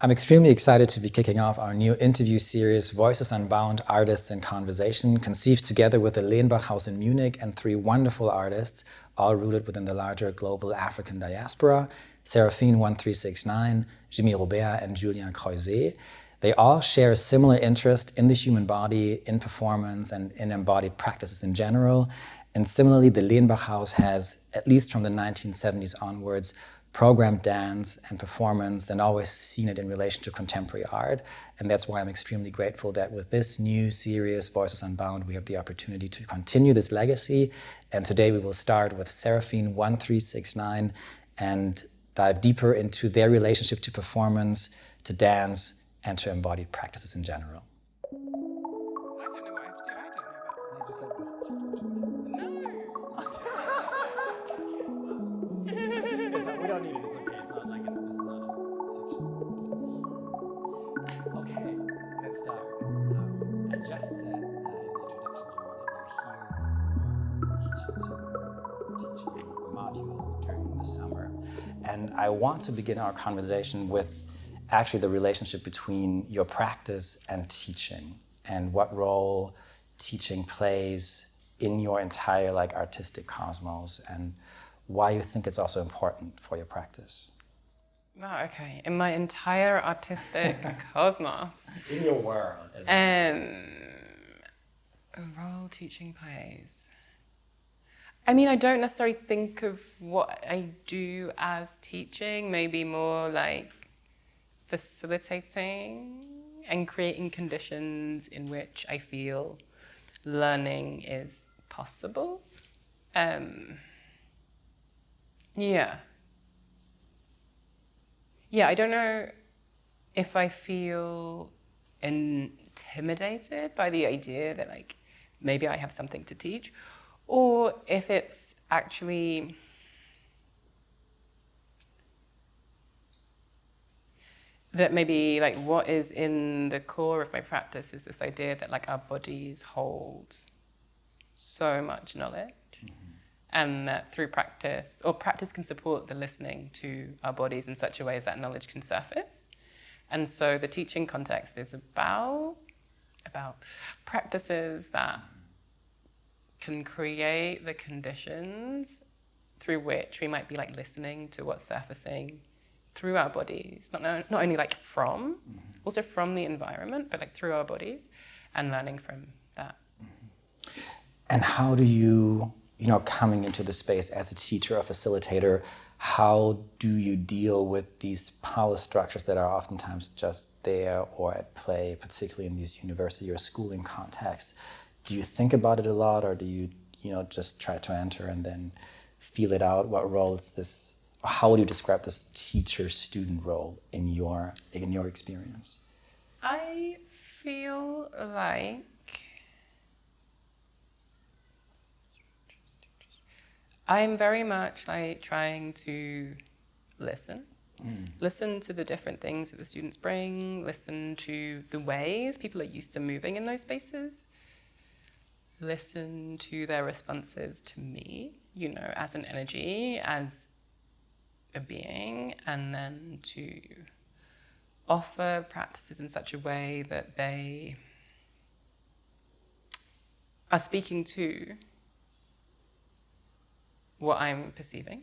I'm extremely excited to be kicking off our new interview series, Voices Unbound, Artists in Conversation, conceived together with the Lehnbach House in Munich and three wonderful artists, all rooted within the larger global African diaspora, Seraphine1369, Jimmy Robert, and Julien Croiset. They all share a similar interest in the human body, in performance, and in embodied practices in general. And similarly, the Lehnbach House has, at least from the 1970s onwards, programmed dance and performance and always seen it in relation to contemporary art. And that's why I'm extremely grateful that with this new series, Voices Unbound, we have the opportunity to continue this legacy. And today we will start with Seraphine1369 and dive deeper into their relationship to performance, to dance, and to embodied practices in general. I don't know what I have to do. I don't know about. Just like this. We don't need it. It's okay. It's not like this is not a fiction. Okay, let's start. I just said in the introduction, Jimmy, that you're teaching a module during the summer, and I want to begin our conversation with actually the relationship between your practice and teaching, and what role teaching plays in your entire artistic cosmos, and why you think it's also important for your practice. Oh, okay. In my entire artistic cosmos. In your world. A role teaching plays. I mean, I don't necessarily think of what I do as teaching, maybe more like facilitating and creating conditions in which I feel learning is possible. Yeah, I don't know if I feel intimidated by the idea that maybe I have something to teach, or if it's actually that maybe what is in the core of my practice is this idea that our bodies hold so much knowledge. And that through practice, or practice can support the listening to our bodies in such a way as that knowledge can surface. And so the teaching context is about practices that can create the conditions through which we might be listening to what's surfacing through our bodies, not only also from the environment, but through our bodies, and learning from that. And how do you, coming into the space as a teacher or facilitator, how do you deal with these power structures that are oftentimes just there or at play, particularly in these university or schooling contexts? Do you think about it a lot, or do you, just try to enter and then feel it out? What role is this? How would you describe this teacher-student role in your experience? I feel like I'm very much trying to listen. Listen to the different things that the students bring, listen to the ways people are used to moving in those spaces, listen to their responses to me, as an energy, as a being, and then to offer practices in such a way that they are speaking to what I'm perceiving.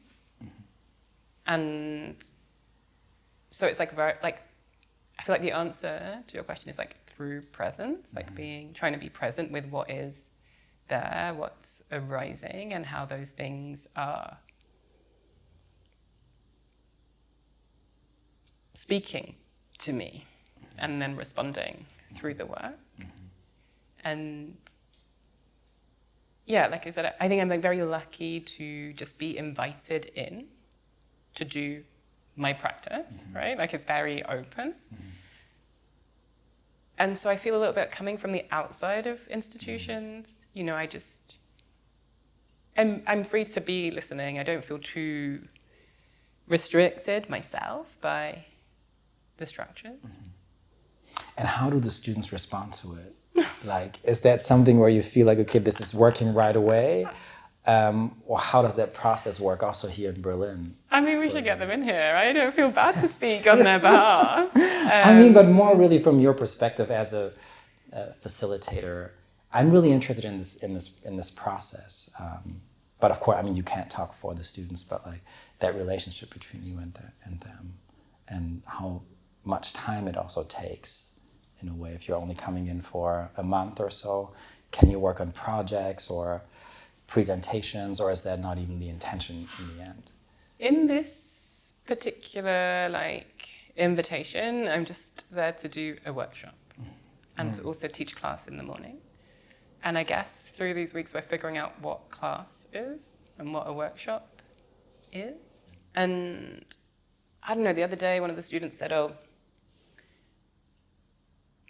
And so it's very I feel the answer to your question is through presence, trying to be present with what is there, what's arising, and how those things are speaking to me, and then responding through the work. And yeah, like I said, I think I'm very lucky to just be invited in to do my practice, right? It's very open. And so I feel a little bit coming from the outside of institutions, I'm free to be listening. I don't feel too restricted myself by the structures. And how do the students respond to it? Is that something where you feel okay, this is working right away? Or how does that process work also here in Berlin? I mean, we should get them in here. I don't feel bad to speak on their behalf. I mean, but more really from your perspective as a facilitator, I'm really interested in this process. But of course, I mean, you can't talk for the students, but like that relationship between you and them, and how much time it also takes. In a way, if you're only coming in for a month or so, can you work on projects or presentations, or is that not even the intention in the end? In this particular invitation, I'm just there to do a workshop and to also teach class in the morning. And I guess through these weeks we're figuring out what class is and what a workshop is. And I don't know, the other day one of the students said,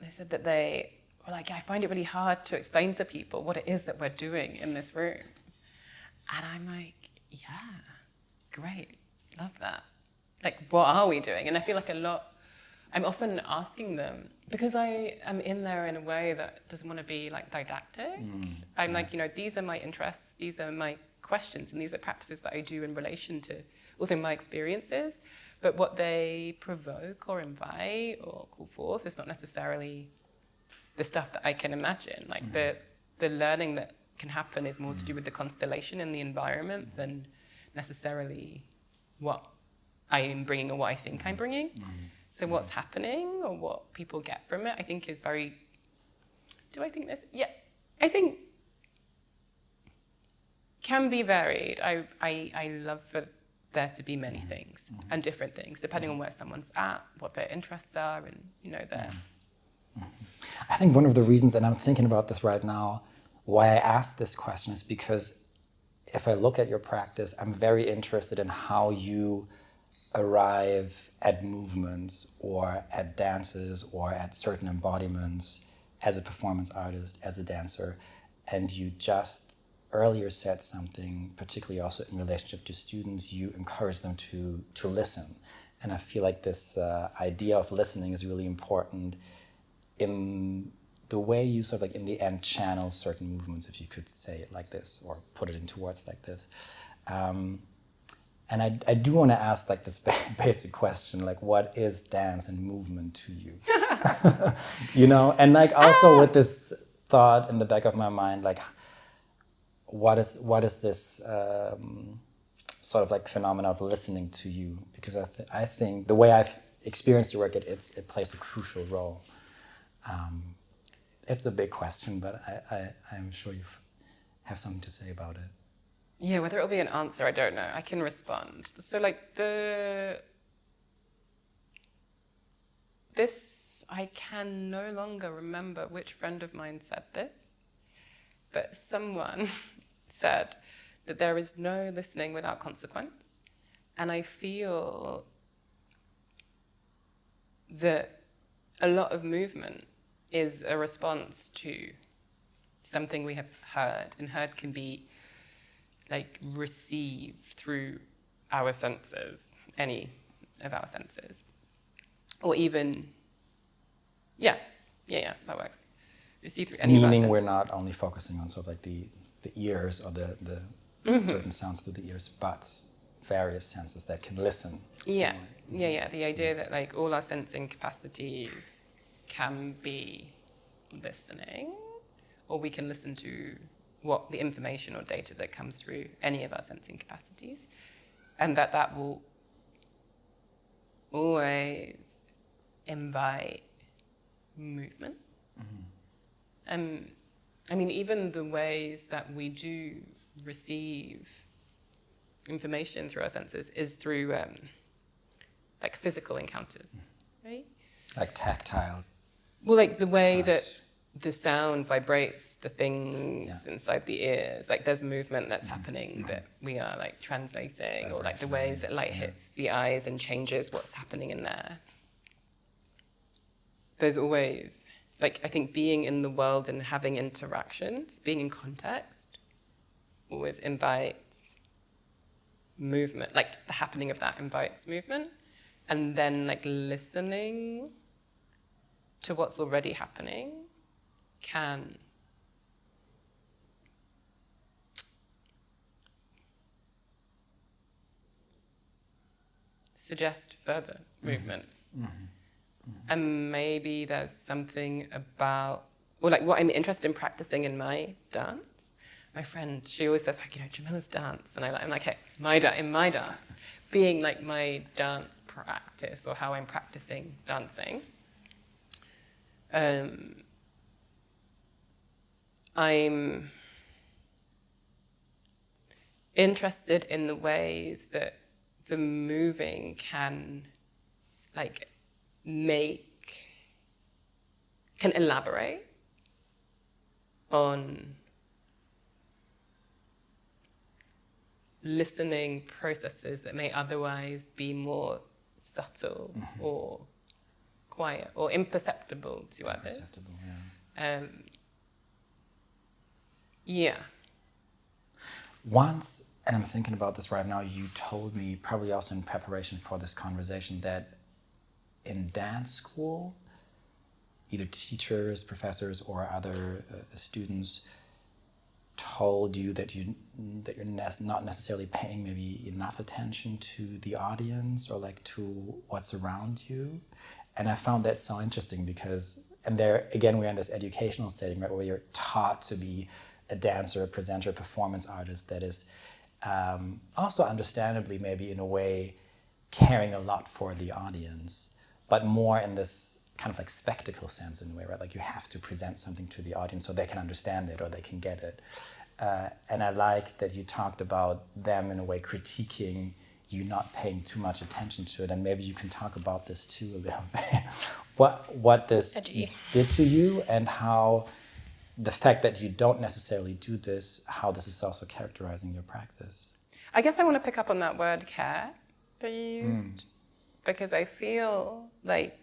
they said that they were like, I find it really hard to explain to people what it is that we're doing in this room. And I'm like, yeah, great, love that. Like, what are we doing? And I feel like I'm often asking them, because I am in there in a way that doesn't want to be like didactic. I'm like, these are my interests, these are my questions, and these are practices that I do in relation to also my experiences. But what they provoke or invite or call forth is not necessarily the stuff that I can imagine. Like the learning that can happen is more to do with the constellation and the environment than necessarily what I am bringing or what I think I'm bringing. So what's happening or what people get from it, I think is very... Do I think this? Yeah, I think can be varied. I love for there to be many things and different things, depending on where someone's at, what their interests are, and their... I think one of the reasons, and I'm thinking about this right now, why I asked this question is because if I look at your practice, I'm very interested in how you arrive at movements or at dances or at certain embodiments as a performance artist, as a dancer. And you just earlier said something, particularly also in relationship to students, you encourage them to listen. And I feel like this idea of listening is really important in the way you sort of like in the end channel certain movements, if you could say it like this or put it into words like this. And I do want to ask like this basic question, like what is dance and movement to you? And like also with this thought in the back of my mind, like what is this sort of like phenomena of listening to you? Because I think the way I've experienced your work, it plays a crucial role. It's a big question, but I'm sure you have something to say about it. Yeah, whether it'll be an answer, I don't know. I can respond. So I can no longer remember which friend of mine said this, but someone said that there is no listening without consequence. And I feel that a lot of movement is a response to something we have heard, and heard can be like received through our senses, any of our senses, or even, yeah, that works. Receive through any of our senses. Meaning we're not only focusing on sort of like the ears or the certain sounds through the ears, but various senses that can listen. Yeah. The idea that like all our sensing capacities can be listening, or we can listen to what the information or data that comes through any of our sensing capacities, and that will always invite movement. I mean, even the ways that we do receive information through our senses is through like physical encounters, right? Like tactile. Well, like the way touch. that the sound vibrates the things inside the ears. Like there's movement that's happening that we are like translating, or like the ways that light hits the eyes and changes what's happening in there. There's always, like, I think being in the world and having interactions, being in context, always invites movement. Like the happening of that invites movement. And then like listening to what's already happening can suggest further movement. And maybe there's something about, or like what I'm interested in practicing in my dance. My friend, she always says, like, Jamila's dance. And I'm like, hey, in my dance, being like my dance practice or how I'm practicing dancing, I'm interested in the ways that the moving can like can elaborate on listening processes that may otherwise be more subtle or quiet or imperceptible to others. Imperceptible, yeah. Yeah. Once, and I'm thinking about this right now, you told me, probably also in preparation for this conversation, that in dance school, either teachers, professors, or other students told you that you're not necessarily paying maybe enough attention to the audience or like to what's around you. And I found that so interesting because, and there again, we're in this educational setting, right, where you're taught to be a dancer, a presenter, a performance artist that is also understandably maybe in a way caring a lot for the audience, but more in this kind of like spectacle sense in a way, right? Like you have to present something to the audience so they can understand it or they can get it. And I like that you talked about them in a way critiquing you not paying too much attention to it, and maybe you can talk about this too a little bit. what this did to you and how the fact that you don't necessarily do this, how this is also characterizing your practice. I guess I want to pick up on that word care that you used because I feel like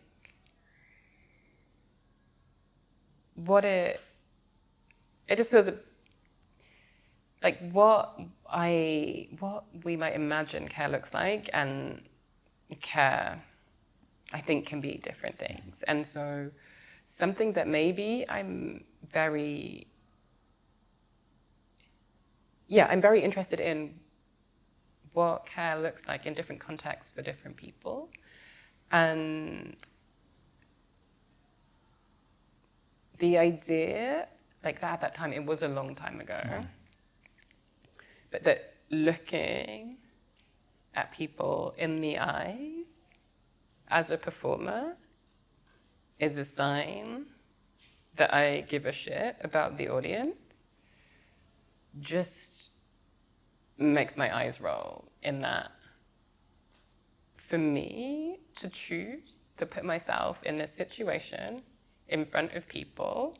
it just feels like what we might imagine care looks like, and care, I think, can be different things. And so something that maybe I'm very interested in what care looks like in different contexts for different people. And the idea, like that at that time, it was a long time ago, but that looking at people in the eyes as a performer is a sign that I give a shit about the audience just makes my eyes roll, in that for me to choose to put myself in a situation in front of people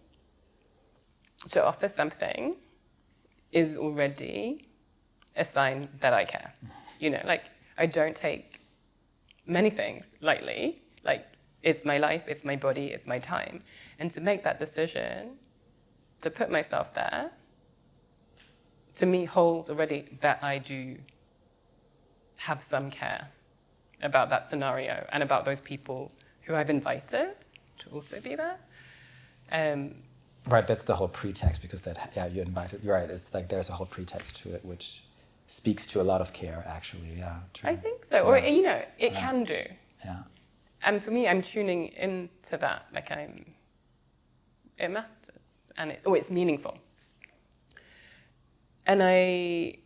to offer something is already a sign that I care. Like I don't take many things lightly. Like it's my life, it's my body, it's my time. And to make that decision, to put myself there, to me holds already that I do have some care about that scenario and about those people who I've invited to also be there. Right, that's the whole pretext, because you invited, right, it's like there's a whole pretext to it which speaks to a lot of care, actually, yeah, true. I think so, or, it can do. Yeah. And for me, I'm tuning into that, like it matters, and it's meaningful. And I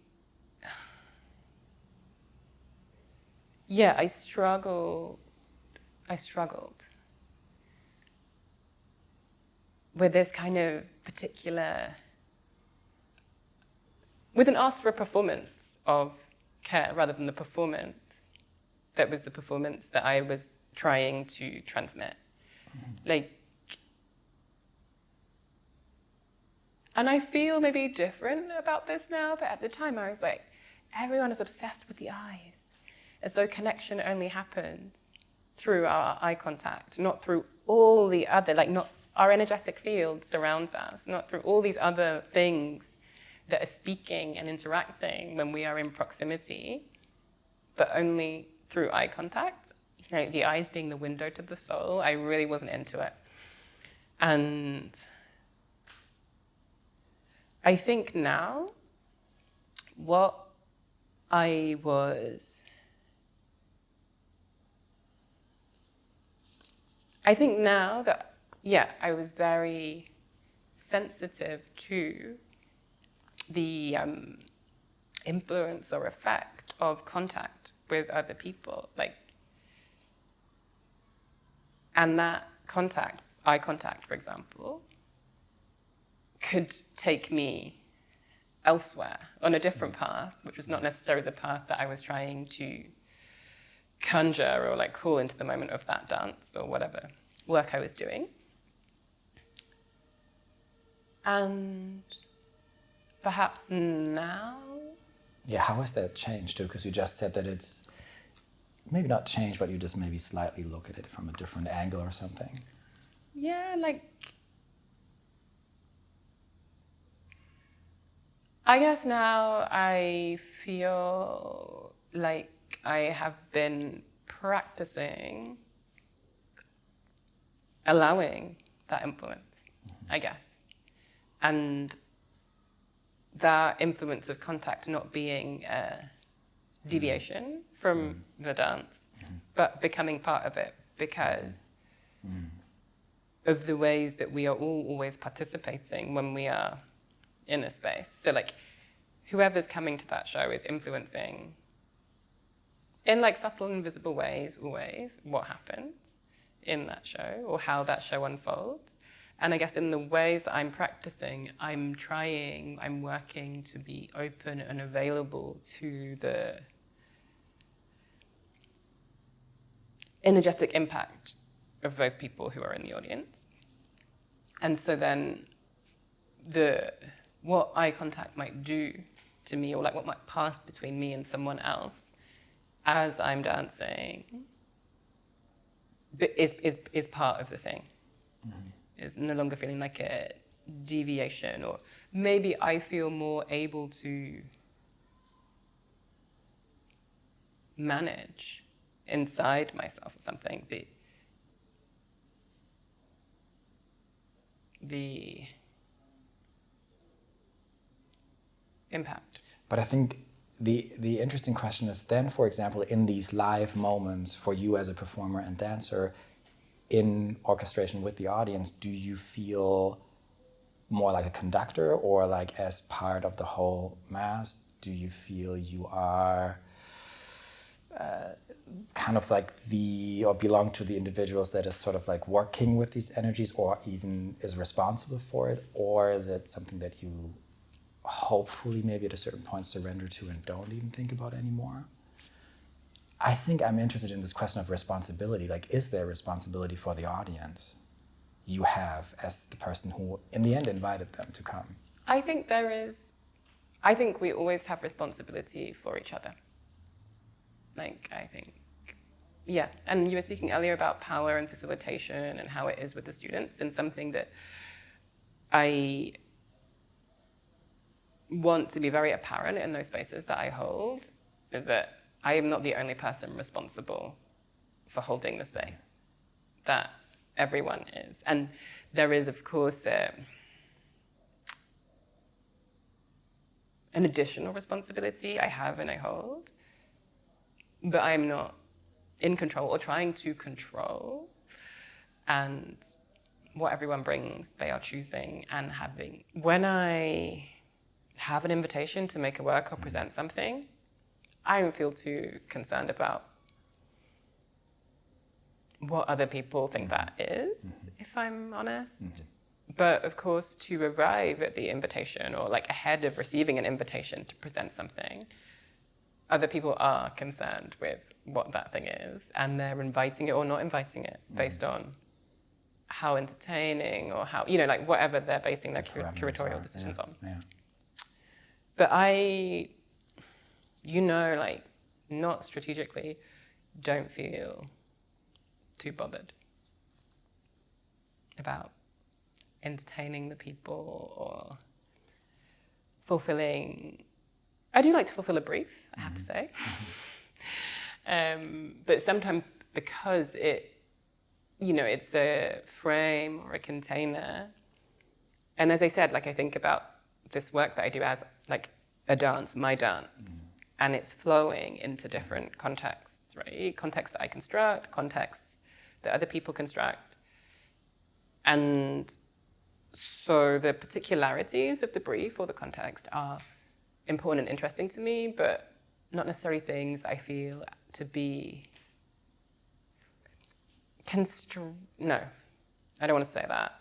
struggled with this kind of with an ask for a performance of care rather than the performance that was the performance that I was trying to transmit. And I feel maybe different about this now, but at the time I was like, everyone is obsessed with the eyes, as though connection only happens through our eye contact, not through all the other, not our energetic field surrounds us, not through all these other things that are speaking and interacting when we are in proximity, but only through eye contact. The eyes being the window to the soul, I really wasn't into it. And I think now what I was I think now that, yeah, I was very sensitive to the influence or effect of contact with other people, like, and that contact, eye contact, for example, could take me elsewhere on a different path, which was not necessarily the path that I was trying to conjure or like call into the moment of that dance or whatever work I was doing. And perhaps now. Yeah, how has that changed too? Because you just said that it's maybe not changed, but you just maybe slightly look at it from a different angle or something. Yeah, like, I guess now I feel like I have been practicing allowing that influence, I guess. And that influence of contact not being a deviation from the dance, but becoming part of it because of the ways that we are all always participating when we are in a space. So like whoever's coming to that show is influencing in like subtle invisible ways always what happens in that show or how that show unfolds. And I guess in the ways that I'm practicing, I'm working to be open and available to the energetic impact of those people who are in the audience. And so then what eye contact might do to me, or like what might pass between me and someone else as I'm dancing is part of the thing. It's no longer feeling like a deviation, or maybe I feel more able to manage inside myself or something the impact. But I think the interesting question is then, for example, in these live moments for you as a performer and dancer, in orchestration with the audience, do you feel more like a conductor or like as part of the whole mass? Do you feel you are kind of like or belong to the individuals that is sort of like working with these energies or even is responsible for it? Or is it something that you hopefully maybe at a certain point surrender to and don't even think about anymore? I think I'm interested in this question of responsibility. Like, is there responsibility for the audience you have as the person who in the end invited them to come? I think there is. I think we always have responsibility for each other. Like, I think, yeah. And you were speaking earlier about power and facilitation and how it is with the students, and something that I want to be very apparent in those spaces that I hold is that I am not the only person responsible for holding the space, that everyone is. And there is, of course, an additional responsibility I have and I hold, but I'm not in control or trying to control. And what everyone brings, they are choosing and having. When I have an invitation to make a work or present something, I don't feel too concerned about what other people think that is, if I'm honest. But of course, to arrive at the invitation or like ahead of receiving an invitation to present something, other people are concerned with what that thing is, and they're inviting it or not inviting it based on how entertaining or how, you know, like whatever they're basing their curatorial decisions on. Yeah. But I, you know, like not strategically, don't feel too bothered about entertaining the people or fulfilling. I do like to fulfill a brief, I have to say. But sometimes because it, you know, it's a frame or a container. And as I said, like I think about this work that I do as like a dance, my dance, and it's flowing into different contexts, right? Contexts that I construct, contexts that other people construct. And so the particularities of the brief or the context are important and interesting to me, but not necessarily things I feel to be no, I don't want to say that.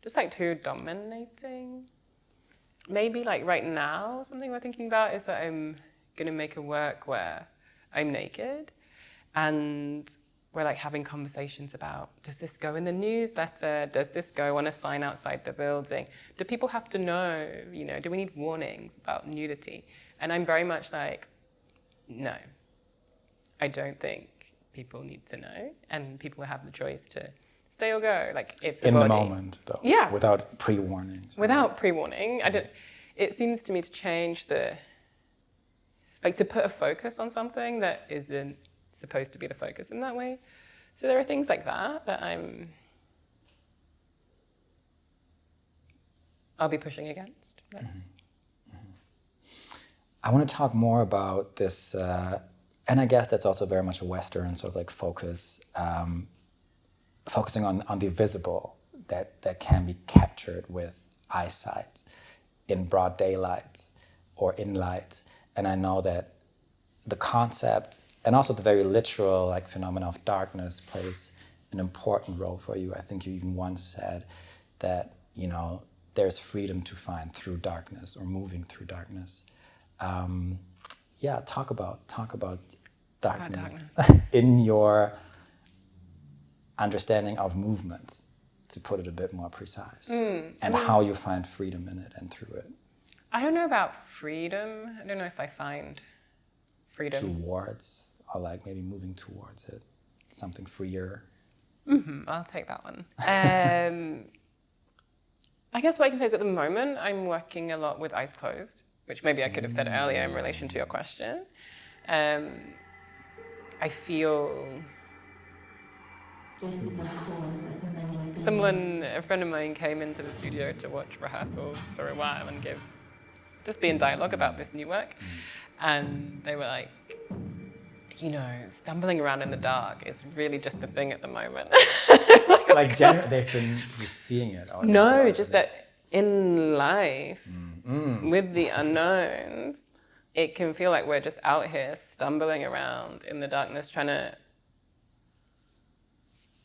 Just like too dominating. Maybe like right now, something we're thinking about is that I'm gonna make a work where I'm naked and we're like having conversations about, does this go in the newsletter? Does this go on a sign outside the building? Do people have to know, do we need warnings about nudity? And I'm very much like, no, I don't think people need to know, and people have the choice to stay or go. Like, it's a in body. the moment, though. Yeah. Without pre-warning. Without pre-warning. It seems to me to change to put a focus on something that isn't supposed to be the focus in that way. So there are things like that I'll be pushing against. I want to talk more about this, and I guess that's also very much a Western sort of like focus, focusing on the visible that can be captured with eyesight in broad daylight or in light. And I know that the concept and also the very literal like phenomenon of darkness plays an important role for you. I think you even once said that, there's freedom to find through darkness or moving through darkness. Talk about darkness in your understanding of movement, to put it a bit more precise, and how you find freedom in it and through it. I don't know about freedom. I don't know if I find freedom. Towards, or like maybe moving towards it, something freer. I'll take that one. I guess what I can say is at the moment, I'm working a lot with eyes closed, which maybe I could have said earlier in relation to your question. I feel a friend of mine came into the studio to watch rehearsals for a while and just be in dialogue about this new work. And they were like, stumbling around in the dark is really just the thing at the moment. They've been just seeing it. No, just that in life, with the unknowns, it can feel like we're just out here stumbling around in the darkness trying to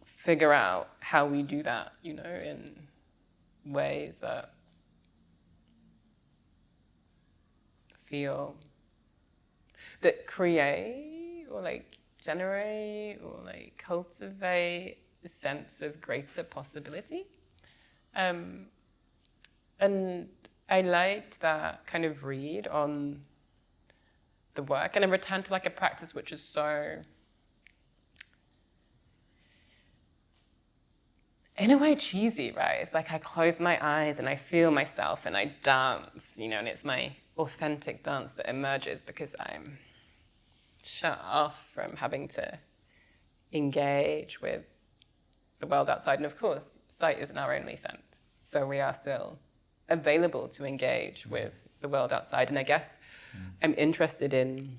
figure out how we do that, in ways that create or generate or cultivate a sense of greater possibility. And I liked that kind of read on the work, and I returned to a practice which is so, in a way, cheesy, right? It's like I close my eyes and I feel myself and I dance, and it's my authentic dance that emerges because I'm shut off from having to engage with the world outside. And of course, sight isn't our only sense. So we are still available to engage with the world outside. And I guess I'm interested in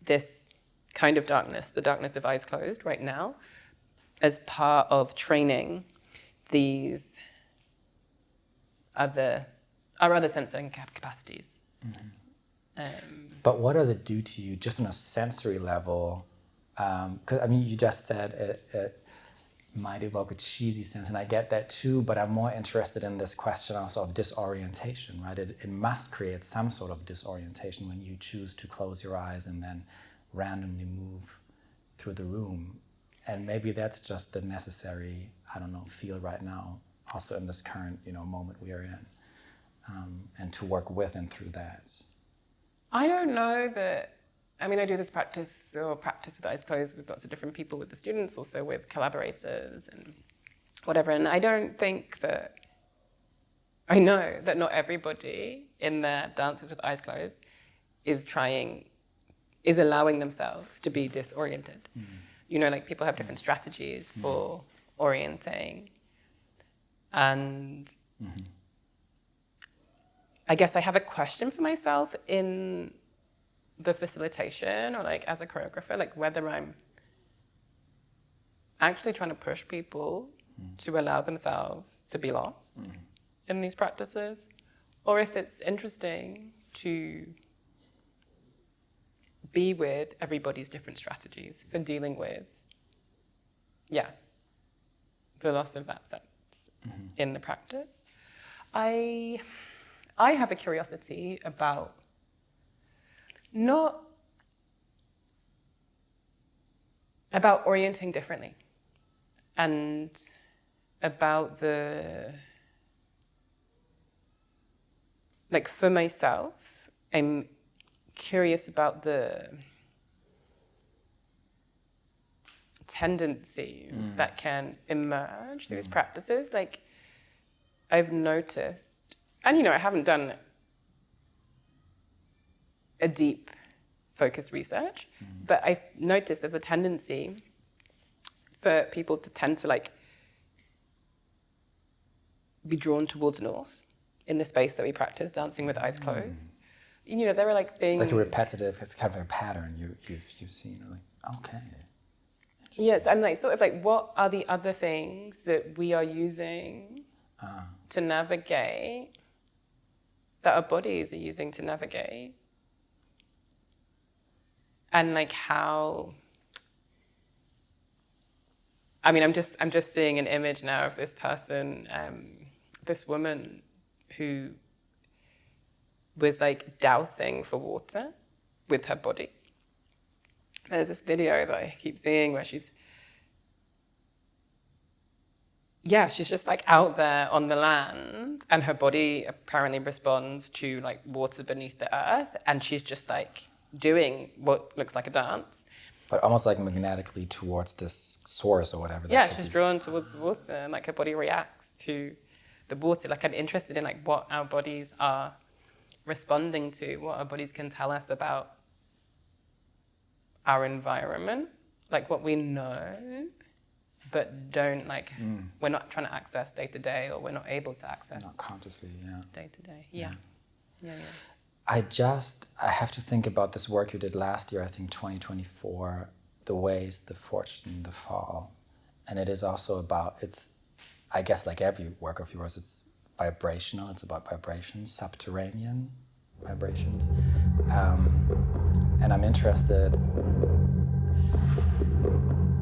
this kind of darkness, the darkness of eyes closed right now, as part of training our other sensory capacities. But what does it do to you just on a sensory level? Because you just said it might evoke a cheesy sense, and I get that too, but I'm more interested in this question also of disorientation, right? It must create some sort of disorientation when you choose to close your eyes and then randomly move through the room. And maybe that's just the necessary, feel right now, also in this current, moment we are in, and to work with and through that. I don't know that. I do this practice with eyes closed with lots of different people, with the students, also with collaborators and whatever. And I don't think that, I know that not everybody in their dances with eyes closed is allowing themselves to be disoriented. People have different strategies for orienting. And I guess I have a question for myself in the facilitation or as a choreographer, whether actually trying to push people to allow themselves to be lost in these practices, or if it's interesting to be with everybody's different strategies for dealing with, the loss of that sense in the practice. I have a curiosity about about orienting differently, and about for myself, I'm curious about the tendencies that can emerge through these practices. Like, I've noticed, and I haven't done a deep focused research, but I've noticed there's a tendency for people to tend to be drawn towards north in the space that we practice, dancing with eyes closed. There are things. It's like a repetitive, it's kind of a pattern you've seen. Okay. Yes, I'm what are the other things that we are using to navigate, that our bodies are using to navigate? And how, I'm just seeing an image now of this person, this woman who was dousing for water with her body. There's this video that I keep seeing where she's just out there on the land, and her body apparently responds to water beneath the earth, and she's just doing what looks like a dance. But almost magnetically towards this source or whatever. She's drawn towards the water, and her body reacts to the water. I'm interested in what our bodies are responding to, what our bodies can tell us about our environment, what we know, but don't we're not trying to access day to day, or we're not able to access. Not consciously, day to day, yeah. I have to think about this work you did last year, I think 2024, The Ways, the Fortune, the Fall. And it is also about, I guess every work of yours, it's vibrational, it's about vibrations, subterranean vibrations. And I'm interested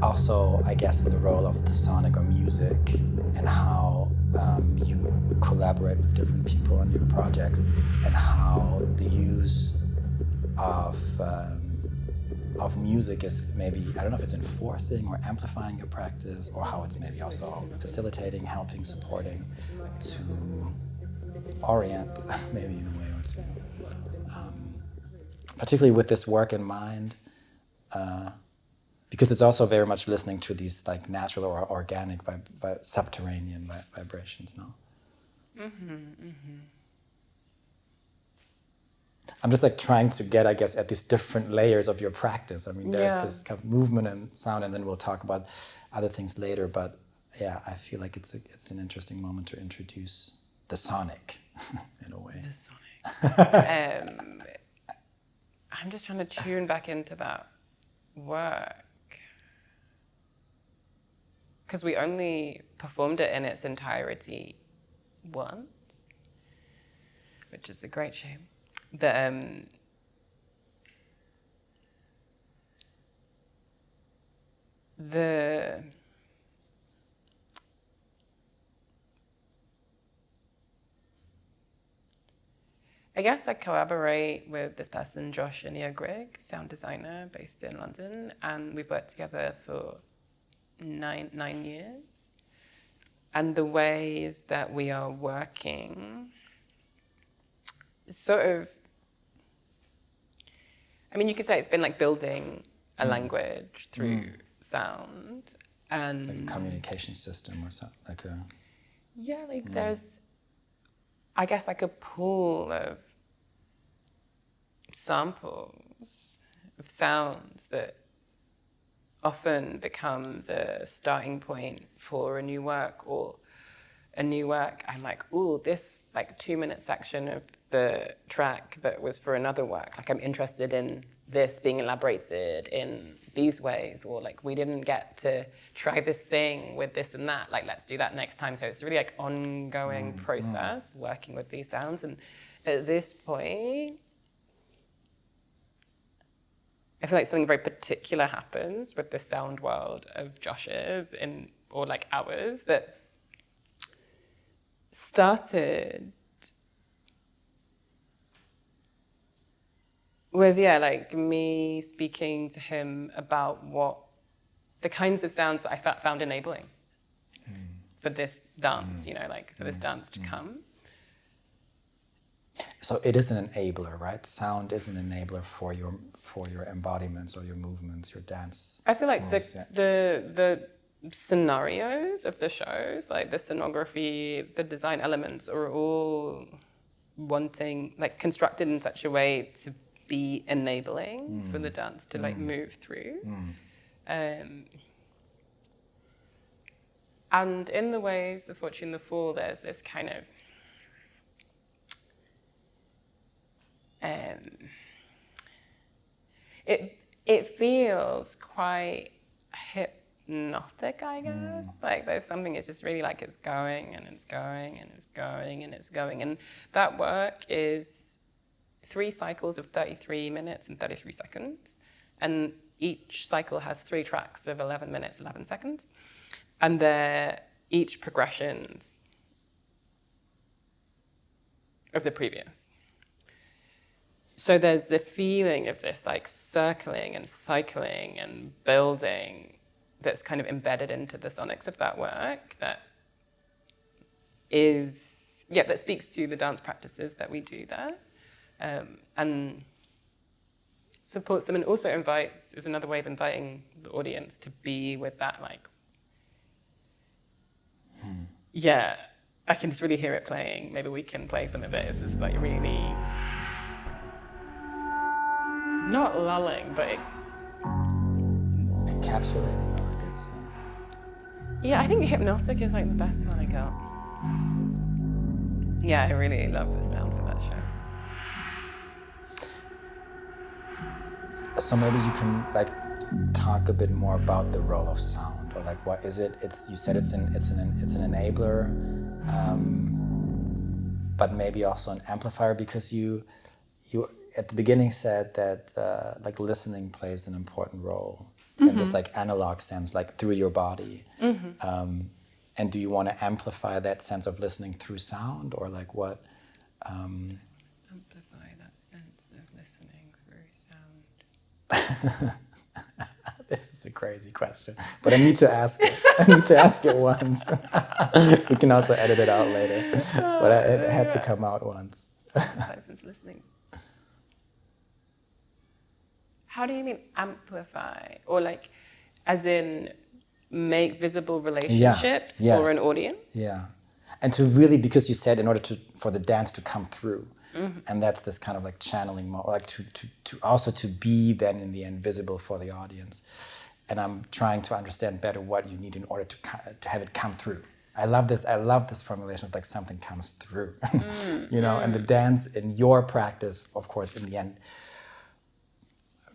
also, I guess, in the role of the sonic or music, and how you collaborate with different people on your projects, and how the use of music is maybe, I don't know if it's enforcing or amplifying your practice, or how it's maybe also facilitating, helping, supporting to orient maybe in a way or two. Particularly with this work in mind, because it's also very much listening to these natural or organic subterranean vibrations, no? I'm just trying to get, I guess, at these different layers of your practice. There's this kind of movement and sound, and then we'll talk about other things later. But I feel like it's an interesting moment to introduce the sonic in a way. The sonic. I'm just trying to tune back into that work, because we only performed it in its entirety once, which is a great shame. But I guess I collaborate with this person, Josh Grigg, sound designer based in London, and we've worked together for nine years. And the ways that we are working sort of, you could say it's been building a language through sound, and a communication system or something, there's, I guess, a pool of samples of sounds that often become the starting point for a new work, or a new work. I'm ooh, this 2-minute section of the track that was for another work. Like, I'm interested in this being elaborated in these ways, or like, we didn't get to try this thing with this and that, like, let's do that next time. So it's really like ongoing process working with these sounds. And at this point, I feel like something very particular happens with the sound world of Josh's or like ours, that started with, like me speaking to him about what the kinds of sounds that I found enabling for this dance, like for this dance to come. So it is an enabler, right? Sound is an enabler for your embodiments or your movements, your dance. I feel like moves, the scenarios of the shows, like the scenography, the design elements, are all wanting, like, constructed in such a way to be enabling for the dance to like move through. And in the ways, the Fortune, the Fall, there's this kind of it feels quite hypnotic, I guess. Like, there's something, it's just really like it's going and it's going and it's going and it's going. And that work is 3 cycles of 33 minutes and 33 seconds. And each cycle has 3 tracks of 11 minutes, 11 seconds. And they're each progressions of the previous. So there's the feeling of this like circling and cycling and building that's kind of embedded into the sonics of that work that is, that speaks to the dance practices that we do there. And supports them, and also is another way of inviting the audience to be with that, like, I can just really hear it playing. Maybe we can play some of it. It's just like really, not lulling, but encapsulating. I think hypnotic is like the best one I got. I really love the sound for that show. So maybe you can like talk a bit more about the role of sound, or like what is it? You said it's an enabler, but maybe also an amplifier, because you at the beginning said that like listening plays an important role in this like analog sense, like through your body. And do you want to amplify that sense of listening through sound, or like what? Amplify that sense of listening through sound. This is a crazy question, but I need to ask it. I need to ask it once. We can also edit it out later, but it had to come out once. Sense listening. How do you mean amplify? Or like, as in make visible relationships for an audience? Yeah. And to really, because you said in order for the dance to come through, and that's this kind of like channeling mode, like to also to be then in the end visible for the audience. And I'm trying to understand better what you need in order to have it come through. I love this formulation of like something comes through, and the dance in your practice, of course, in the end,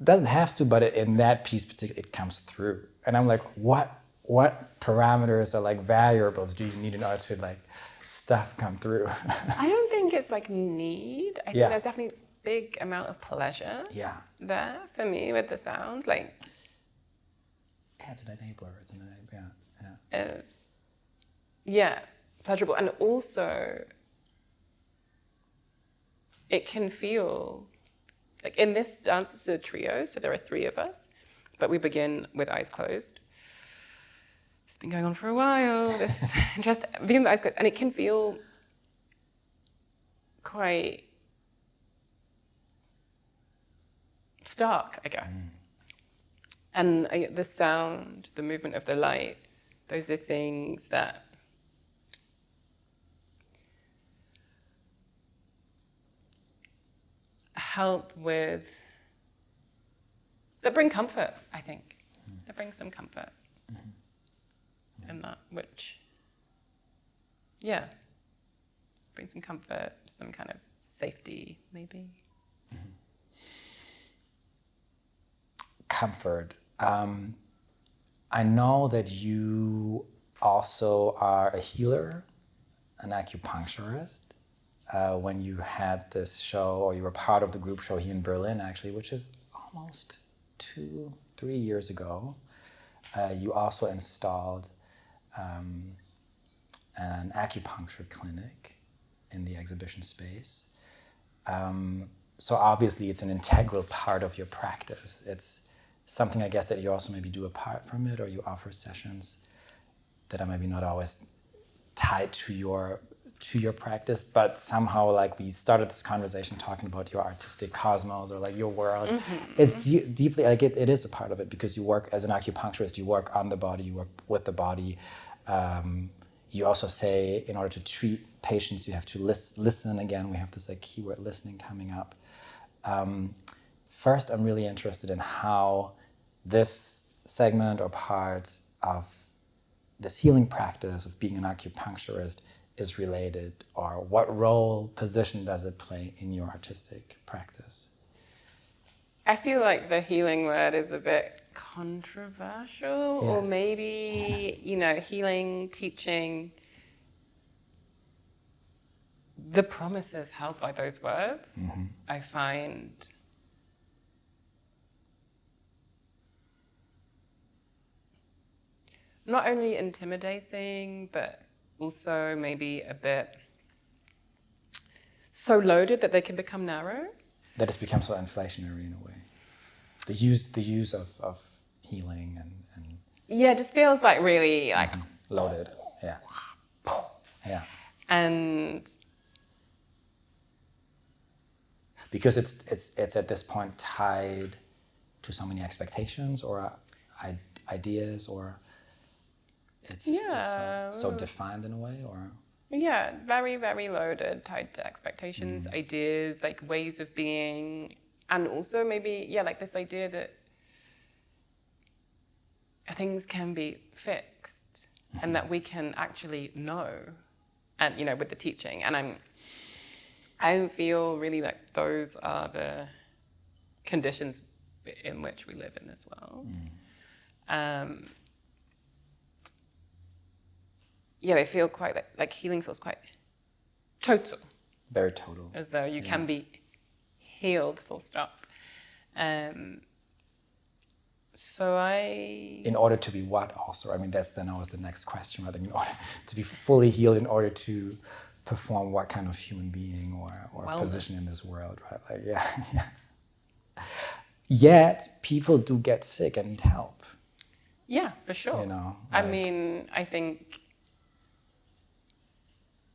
doesn't have to, but in that piece particularly, it comes through. And I'm like, what parameters or like variables do you need in order to like stuff come through? I don't think it's like need. I think there's definitely a big amount of pleasure there for me with the sound. Like, it's an enabler. It's an enabler. It's pleasurable, and also it can feel like in this dance it's a trio, so there are 3 of us, but we begin with eyes closed. It's been going on for a while. This just being with eyes closed, and it can feel quite stark, I guess. And the sound, the movement of the light, those are things that help with, that bring comfort, I think. That brings some comfort in that, which, brings some comfort, some kind of safety, maybe. Comfort. I know that you also are a healer, an acupuncturist. When you had this show, or you were part of the group show here in Berlin, actually, which is almost 2-3 years ago, you also installed an acupuncture clinic in the exhibition space. So obviously it's an integral part of your practice. It's something, I guess, that you also maybe do apart from it, or you offer sessions that are maybe not always tied to your practice, but somehow, like, we started this conversation talking about your artistic cosmos, or like your world. It's deeply, like, it is a part of it, because you work as an acupuncturist, you work on the body, you work with the body. You also say, in order to treat patients, you have to listen. Again, we have this, like, keyword listening coming up. First, I'm really interested in how this segment or part of this healing practice of being an acupuncturist is related, or what role, position does it play in your artistic practice? I feel like the healing word is a bit controversial, or Yes. maybe, healing, teaching. The promises held by those words, I find not only intimidating, but also maybe a bit so loaded that they can become narrow. That has become so inflationary in a way. The use of healing and Yeah, it just feels like really like loaded. Yeah. Yeah. and Because it's at this point tied to so many expectations, or ideas, or it's so defined in a way, or yeah, very, very loaded, tied to expectations, ideas, like ways of being, and also maybe, like this idea that things can be fixed and that we can actually know, and with the teaching. And I feel really like those are the conditions in which we live in this world. They feel quite like healing feels quite total. very total. As though you can be healed, full stop. So In order to be what also? I mean, that's then always the next question, right? I mean, in order to be fully healed, in order to perform what kind of human being or position in this world, right? Like, yeah. Yet, people do get sick and need help. Yeah, for sure. I mean, I think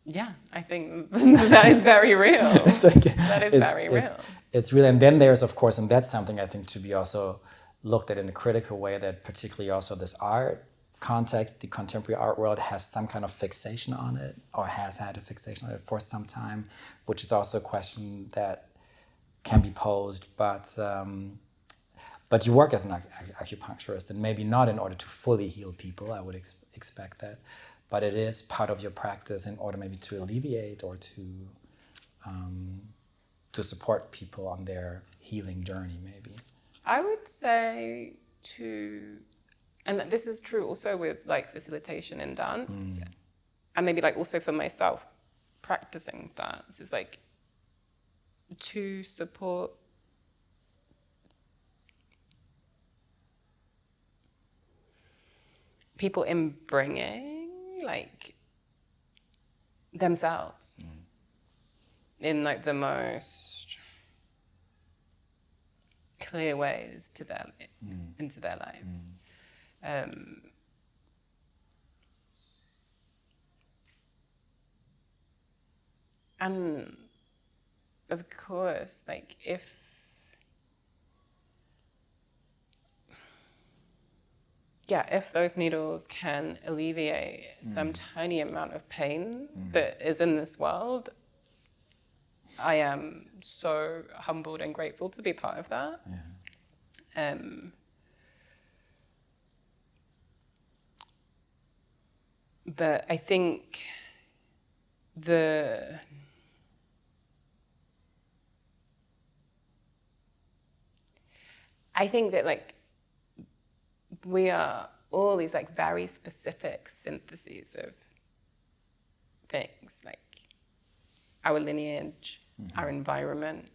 that is very real. That is very real. It's real. And then there's, of course, and that's something I think to be also looked at in a critical way, that particularly also this art context, the contemporary art world has some kind of fixation on it, or has had a fixation on it for some time, which is also a question that can be posed. But you work as an acupuncturist, and maybe not in order to fully heal people, I would expect that, but it is part of your practice in order maybe to alleviate or to support people on their healing journey, maybe. I would say and this is true also with like facilitation in dance, and maybe like also for myself practicing dance, is like to support people in bringing like themselves in like the most clear ways to into their lives. And of course, like if those needles can alleviate some tiny amount of pain that is in this world, I am so humbled and grateful to be part of that. Yeah. But I think the I think that like we are all these like very specific syntheses of things, like our lineage, our environment,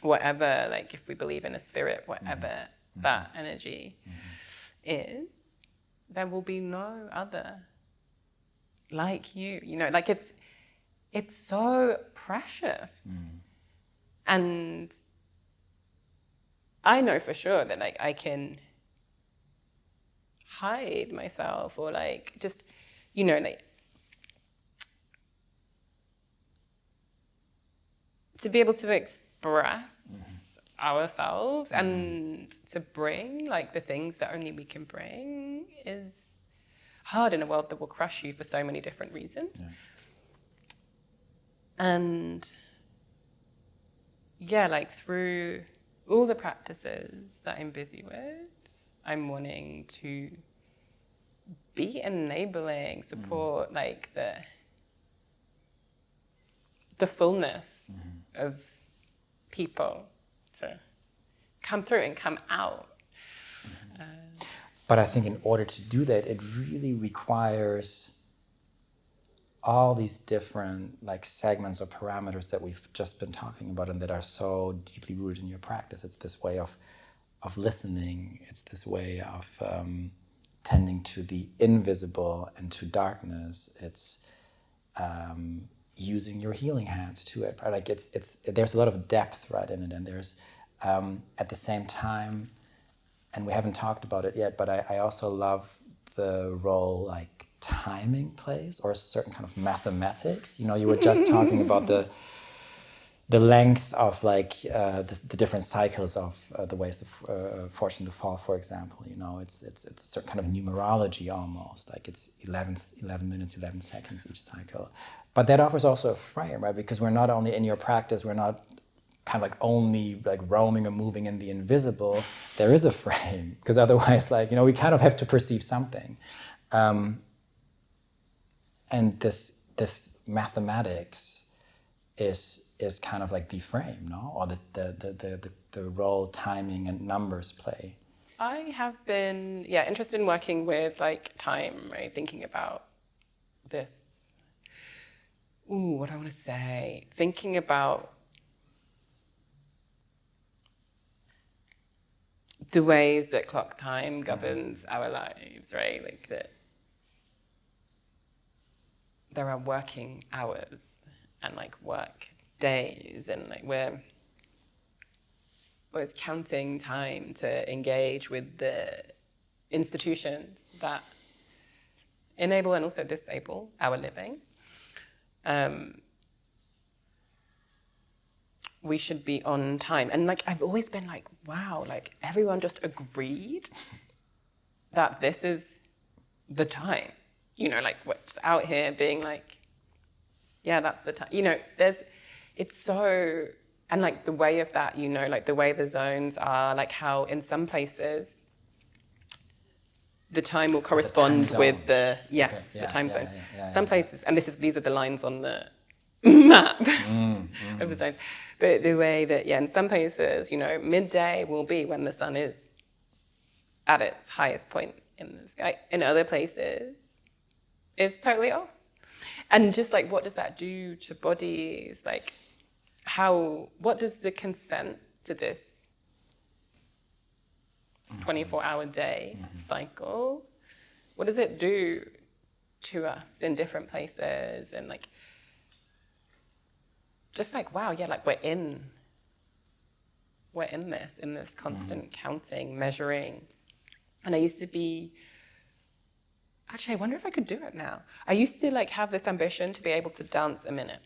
whatever, like if we believe in a spirit, whatever that energy is, there will be no other like you. You know, like it's so precious. And I know for sure that like I can hide myself or like just, you know, like to be able to express ourselves and to bring like the things that only we can bring is hard in a world that will crush you for so many different reasons. And yeah, like through all the practices that I'm busy with, I'm wanting to be enabling, support like the fullness of people to come through and come out. But I think in order to do that, it really requires all these different like segments or parameters that we've just been talking about and that are so deeply rooted in your practice. It's this way of listening. It's this way of tending to the invisible and to darkness. It's using your healing hands to it. Right? Like it's there's a lot of depth right in it, and there's at the same time, and we haven't talked about it yet, but I also love the role like timing plays or a certain kind of mathematics. You know, you were just talking about the length of like the different cycles of the ways of fortune to fall, for example. You know, it's a certain kind of numerology almost, like it's 11 minutes, 11 seconds each cycle. But that offers also a frame, right? Because we're not only in your practice, we're not kind of like only like roaming or moving in the invisible. There is a frame, because otherwise, like, you know, we kind of have to perceive something. And this mathematics is kind of like the frame, no? Or the role timing and numbers play. I have been, interested in working with like time, right? Thinking about this. What do I want to say? Thinking about the ways that clock time governs our lives, right? Like that there are working hours and like work days, and like we're always counting time to engage with the institutions that enable and also disable our living. We should be on time. And like I've always been like, wow, like everyone just agreed that this is the time. You know, like what's out here being like, yeah, that's the time. You know, it's so, and like the way of that, you know, like the way the zones are, like how in some places the time will correspond with the time zones. Some places, and these are the lines on the map of the zones. But the way that, in some places, you know, midday will be when the sun is at its highest point in the sky. In other places, it's totally off. And just like, what does that do to bodies? Like, what does the consent to this 24-hour day cycle, what does it do to us in different places? And like, just like, wow, like we're in this constant counting, measuring. And I used to be, actually, I wonder if I could do it now. I used to like have this ambition to be able to dance a minute,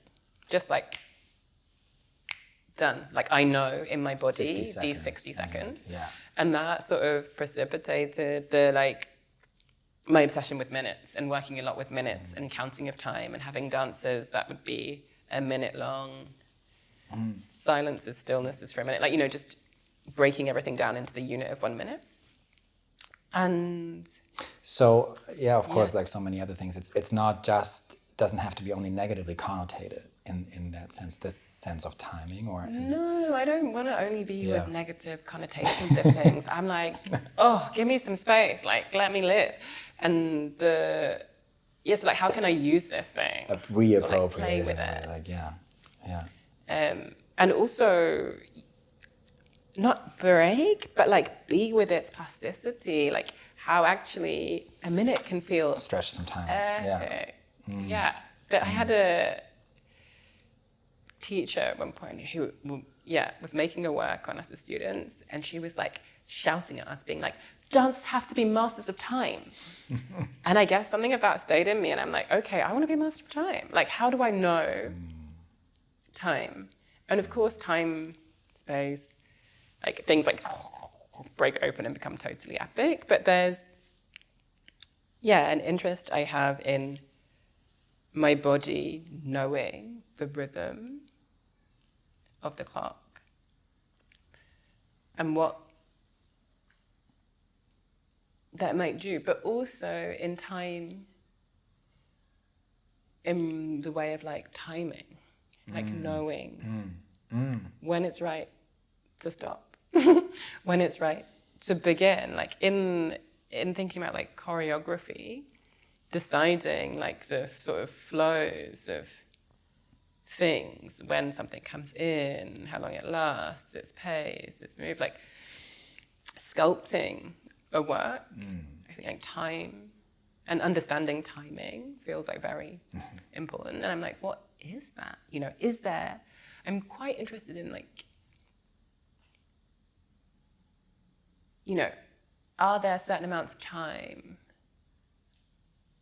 just like done. Like I know in my body these 60 seconds. And that sort of precipitated my obsession with minutes and working a lot with minutes and counting of time and having dances that would be a minute long. Silences, stillnesses for a minute. Like, you know, just breaking everything down into the unit of 1 minute. And so, of course, like so many other things, it's not just, doesn't have to be only negatively connotated, in that sense, this sense of timing, or is No, I don't want to only be Yeah. with negative connotations of things. I'm like, oh, give me some space, like let me live. And so like how can I use this thing? it Or, like, play reappropriated with in a way, it. like yeah. And also not break, but like be with its plasticity, like how actually a minute can feel Stretch some time. epic. Yeah. But I had a teacher at one point who was making a work on us as students, and she was like shouting at us, being like, dancers have to be masters of time. And I guess something of that stayed in me, and I'm like, okay, I want to be a master of time. Like, how do I know time? And of course, time, space, like things like break open and become totally epic. But there's, an interest I have in my body knowing the rhythm of the clock and what that might do, but also in time, in the way of like timing, like knowing when it's right to stop, when it's right to begin. Like in thinking about like choreography, deciding like the sort of flows of things, when something comes in, how long it lasts, its pace, its move, like sculpting a work. I think like time and understanding timing feels like very important. And I'm like, what is that? Is there, I'm quite interested in like, are there certain amounts of time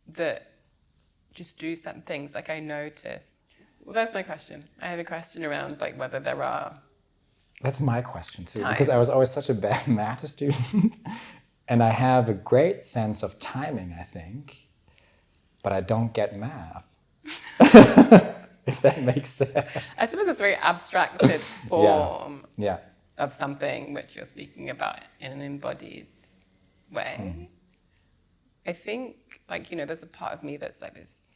that just do certain things? Like I notice. Well, that's my question. I have a question around like whether there are. That's my question too, Time. because I was always such a bad math student, and I have a great sense of timing, I think, but I don't get math. If that makes sense. I suppose it's a very abstracted form Yeah. of something which you're speaking about in an embodied way. I think, like, there's a part of me that's like this,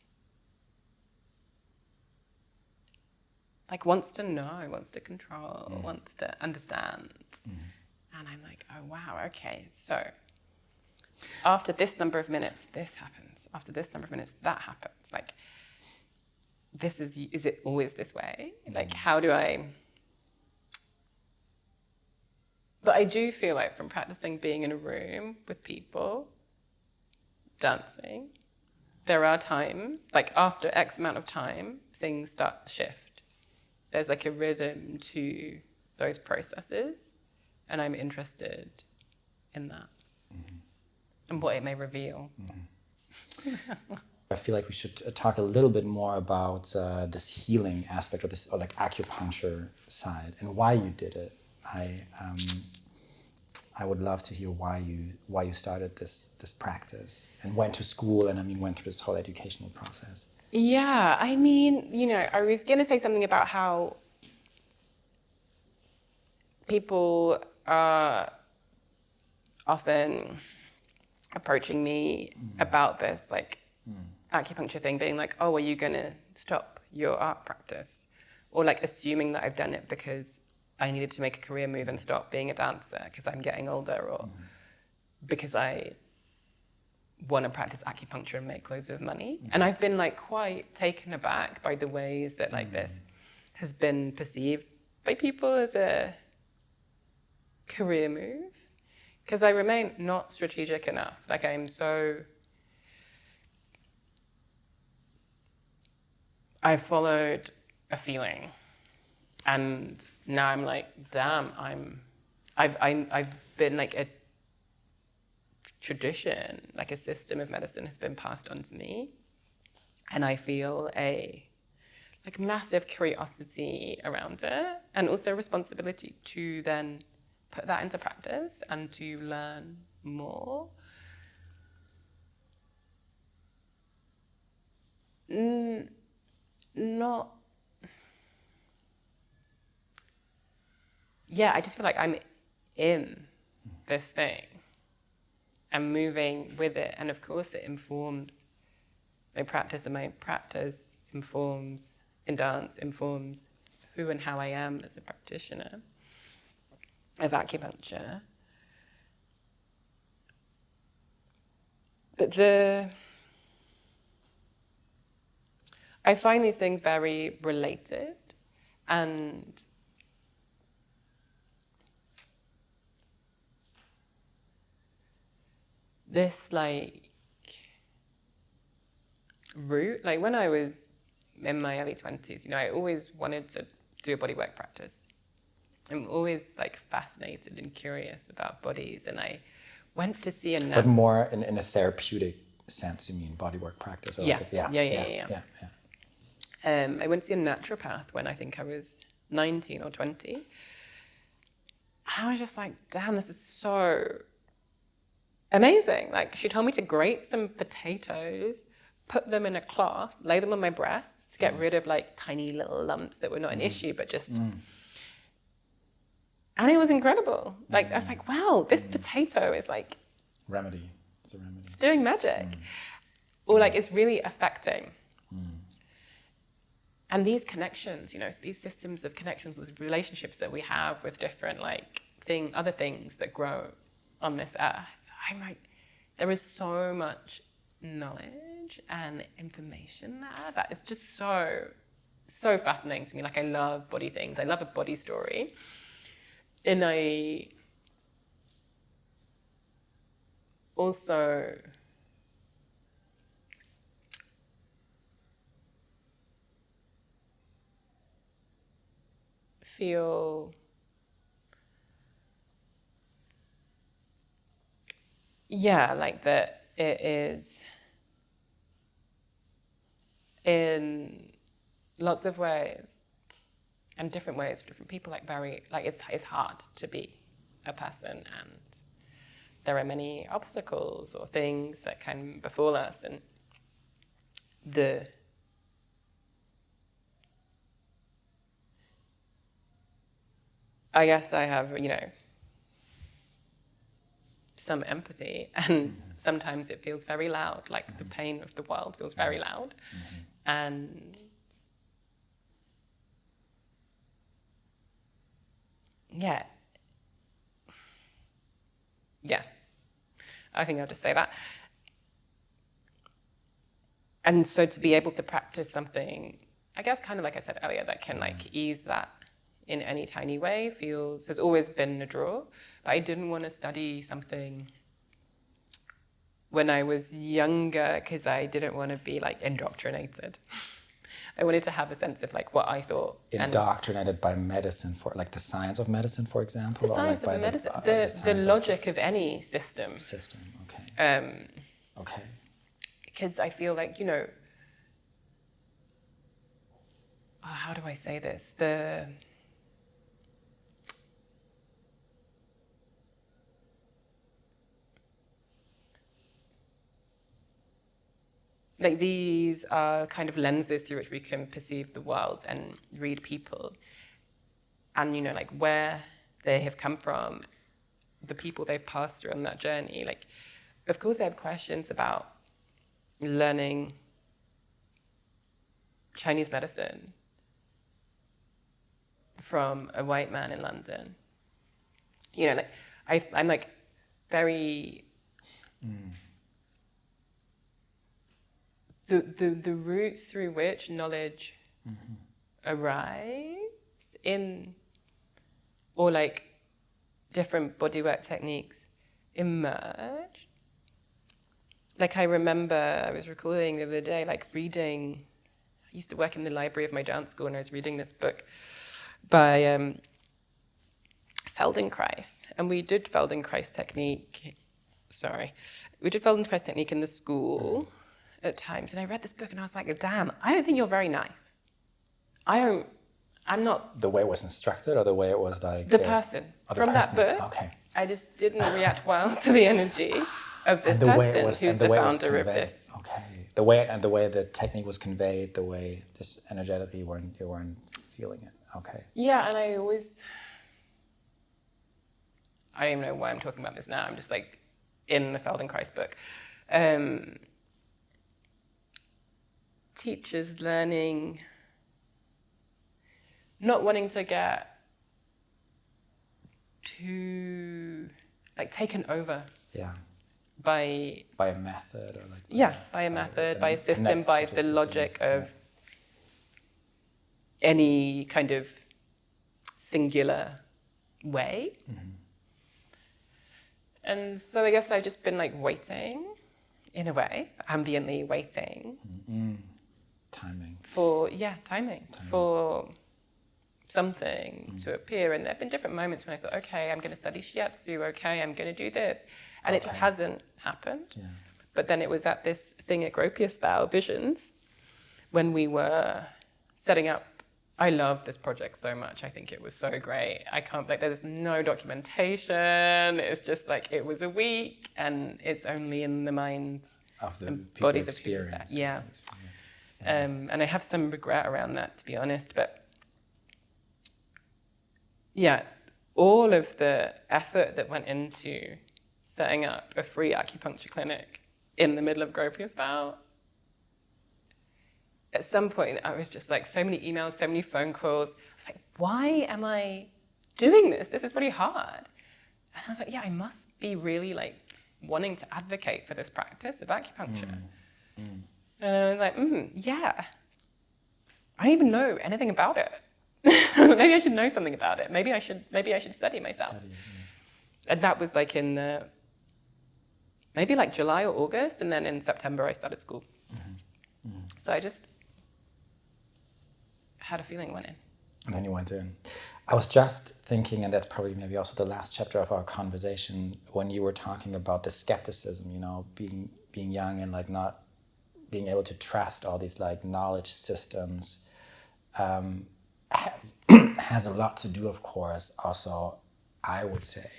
like wants to know, wants to control, wants to understand. And I'm like, oh, wow, okay, so after this number of minutes, this happens. After this number of minutes, that happens. Like, is it always this way? Like, how do I... But I do feel like from practicing being in a room with people, dancing, there are times, like after X amount of time, things start to shift. There's like a rhythm to those processes, and I'm interested in that and what it may reveal. I feel like we should talk a little bit more about this healing aspect, or like acupuncture side, and why you did it. I would love to hear why you started this practice and went to school, and went through this whole educational process. Yeah, I was going to say something about how people are often approaching me about this, like, acupuncture thing, being like, oh, are you going to stop your art practice? Or like assuming that I've done it because I needed to make a career move and stop being a dancer because I'm getting older, or because I want to practice acupuncture and make loads of money. And I've been like quite taken aback by the ways that like this has been perceived by people as a career move, because I remain not strategic enough. Like I followed a feeling, and now I'm like, damn, I've been like a tradition, like a system of medicine has been passed on to me, and I feel a like massive curiosity around it, and also responsibility to then put that into practice and to learn more. I just feel like I'm in this thing and moving with it. And of course it informs my practice, and my practice informs in dance informs who and how I am as a practitioner of acupuncture. But I find these things very related, and this like route, like when I was in my early 20s, I always wanted to do a bodywork practice. I'm always like fascinated and curious about bodies, and I went to see a But more in a therapeutic sense, you mean bodywork practice? Or yeah. Yeah. I went to see a naturopath when I think I was 19 or 20. I was just like, damn, this is so amazing. Like, she told me to grate some potatoes, put them in a cloth, lay them on my breasts to get rid of like tiny little lumps that were not an issue, but just... And it was incredible. Like, I was like, wow, this potato is like... Remedy. It's a remedy. It's doing magic. Or like, it's really affecting. And these connections, these systems of connections, these relationships that we have with different like other things that grow on this earth, I'm like, there is so much knowledge and information there that is just so fascinating to me. Like, I love body things. I love a body story. And I also feel like that it is in lots of ways and different ways for different people, like very, like it's hard to be a person, and there are many obstacles or things that can befall us, and I guess I have, some empathy, and sometimes it feels very loud, like the pain of the world feels very loud. And yeah, I think I'll just say that. And so to be able to practice something, I guess kind of like I said earlier, that can like ease that in any tiny way has always been a draw. But I didn't want to study something when I was younger because I didn't want to be like indoctrinated. I wanted to have a sense of like what I thought. Indoctrinated by medicine, for like the science of medicine, for example? The science of medicine, the logic of any system. Okay. Okay. Because I feel like, how do I say this? Like these are kind of lenses through which we can perceive the world and read people. And, like where they have come from, the people they've passed through on that journey. Like, of course I have questions about learning Chinese medicine from a white man in London. Like I'm like very... The routes through which knowledge arrives in, or like different bodywork techniques emerge. Like I remember I was recalling the other day, like reading, I used to work in the library of my dance school and I was reading this book by Feldenkrais. And we did Feldenkrais technique, we did Feldenkrais technique in the school at times. And I read this book and I was like, damn, I don't think you're very nice. I'm not... The way it was instructed or the way it was like... The person. From that book, okay. I just didn't react well to the energy of this person who's the founder of this. Okay. The way the technique was conveyed, the way this energetically you weren't feeling it. Okay. Yeah, and I don't even know why I'm talking about this now. I'm just like in the Feldenkrais book. Teachers learning not wanting to get too like taken over Yeah. by By a method or like. by a method, by a connect system, by to a the system. logic of any kind of singular way. And so I guess I've just been like waiting, in a way, ambiently waiting Timing. for timing for something to appear. And there have been different moments when I thought, okay, I'm going to study shiatsu, okay, I'm going to do this, and it just hasn't happened. Yeah. But then it was at this thing at Gropius Bow Visions when we were setting up. I love this project so much. I think it was so great. I can't, like, there's no documentation. It's just like, it was a week and it's only in the minds Of the and people bodies of who's there. experienced. Yeah. Yeah. And I have some regret around that, to be honest. But yeah, all of the effort that went into setting up a free acupuncture clinic in the middle of Gropius Bow, at some point I was just like, so many emails, so many phone calls. I was like, why am I doing this? This is really hard. And I was like, yeah, I must be really like wanting to advocate for this practice of acupuncture. And I was like, yeah. I don't even know anything about it. Maybe I should know something about it. Maybe I should study myself. And that was like in maybe like July or August, and then in September I started school. So I just had a feeling I went in. And then you went in. I was just thinking, and that's probably maybe also the last chapter of our conversation, when you were talking about the skepticism, you know, being young and like not being able to trust all these like knowledge systems, has a lot to do, of course, also, I would say,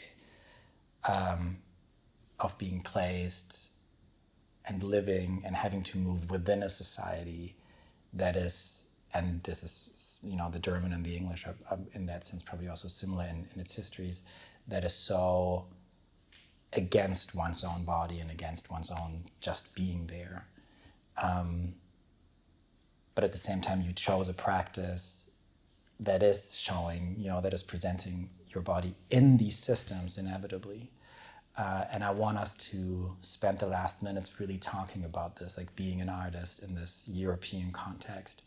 of being placed and living and having to move within a society that is, and this is, you know, the German and the English are in that sense probably also similar in its histories, that is so against one's own body and against one's own just being there. But at the same time, you chose a practice that is showing, you know, that is presenting your body in these systems inevitably. And I want us to spend the last minutes really talking about this, like being an artist in this European context.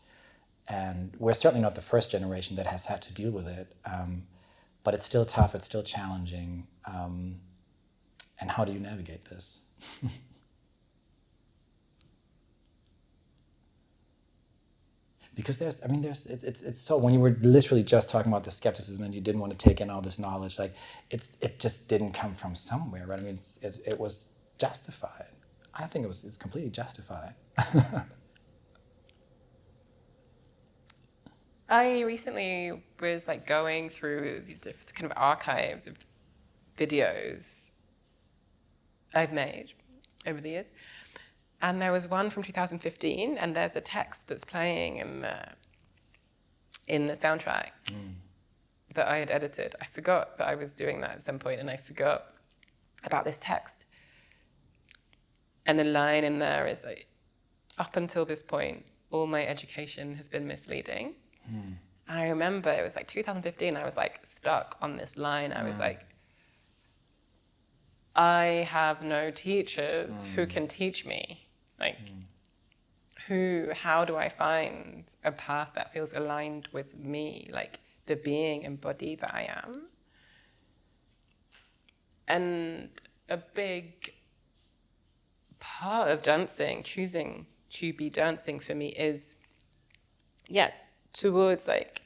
And we're certainly not the first generation that has had to deal with it, but it's still tough, it's still challenging. And how do you navigate this? Because it's so, when you were literally just talking about the skepticism and you didn't want to take in all this knowledge, like it just didn't come from somewhere, right? I mean, it was justified. I think it's completely justified. I recently was like going through these different kind of archives of videos I've made over the years. And there was one from 2015, and there's a text that's playing in the soundtrack that I had edited. I forgot that I was doing that at some point, and I forgot about this text. And the line in there is like, up until this point, all my education has been misleading. And I remember it was like 2015, I was like stuck on this line. I was like, I have no teachers who can teach me. Like, how do I find a path that feels aligned with me, like the being and body that I am? And a big part of dancing, choosing to be dancing for me is, towards like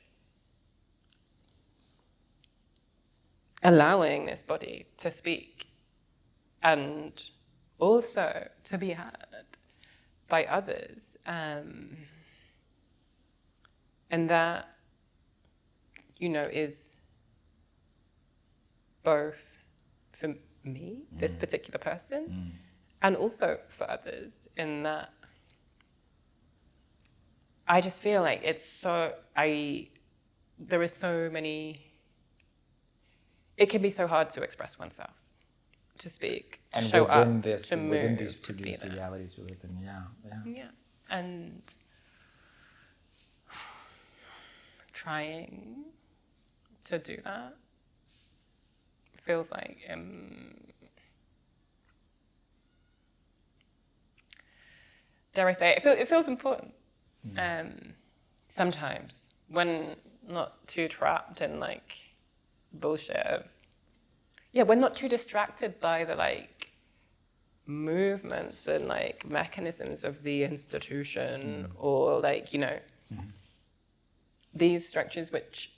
allowing this body to speak and also to be heard by others. And that, you know, is both for me, this particular person, and also for others, in that I just feel like there is so many, it can be so hard to express oneself, to speak, to and show within up, this, to move, within these to be produced there. realities we live in, yeah. And trying to do that feels like dare I say it feels important. Sometimes when not too trapped in like bullshit of we're not too distracted by the like movements and like mechanisms of the institution or like, you know, these structures which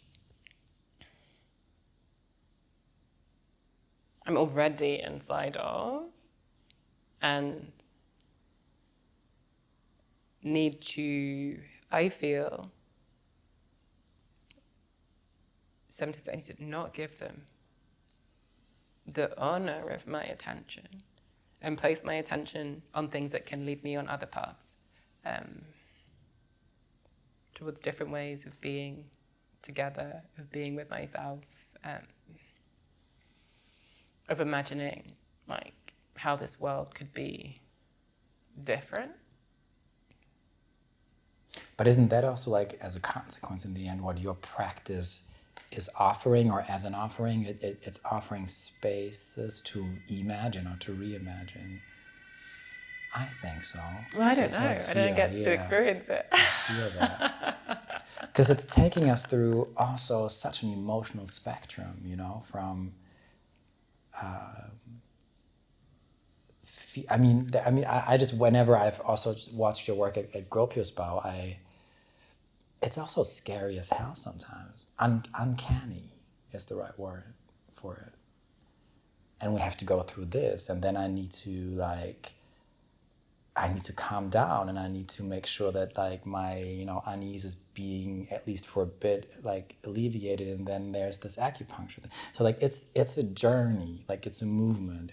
I'm already inside of and need to, I feel, sometimes I need to not give them the honor of my attention and place my attention on things that can lead me on other paths, towards different ways of being together, of being with myself, of imagining like how this world could be different. But isn't that also like as a consequence in the end what your practice is offering, or as an offering, it's offering spaces to imagine or to reimagine? I think so. Well, I don't know. I don't get to experience it. I feel that. Because it's taking us through also such an emotional spectrum, you know, from I just, whenever I've also just watched your work at Gropiusbau, it's also scary as hell sometimes. Uncanny is the right word for it. And we have to go through this, and then I need to calm down, and I need to make sure that like my, you know, unease is being at least for a bit like alleviated, and then there's this acupuncture thing. So like it's a journey, like it's a movement,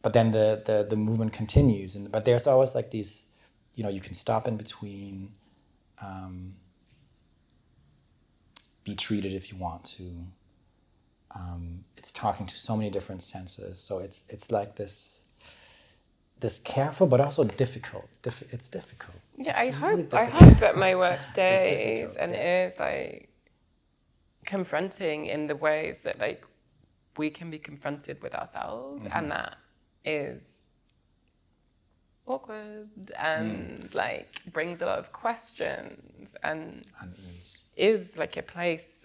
but then the movement continues, but there's always like these, you know, you can stop in between, be treated if you want to. It's talking to so many different senses, so it's like this careful but also difficult. It's difficult. Yeah, it's I really hope difficult. that my work stays and is like confronting in the ways that like we can be confronted with ourselves, and that is awkward and like brings a lot of questions and Unease. is like a place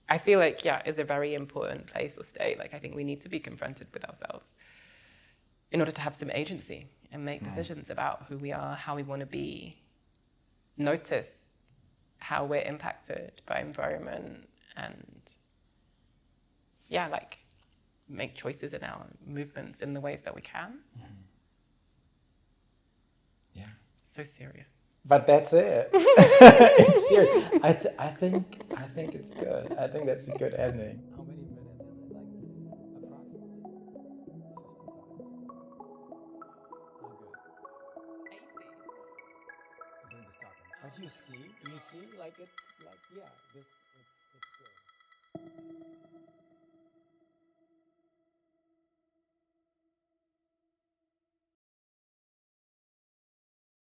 I feel like is a very important place to stay. Like I think we need to be confronted with ourselves in order to have some agency and make decisions about who we are, how we want to be, notice how we're impacted by environment, and like make choices in our movements in the ways that we can. Yeah. So serious. But that's it. It's serious. I think it's good. I think that's a good ending. How many minutes is it? Like approximately 55. How good? 80. But you see, like this.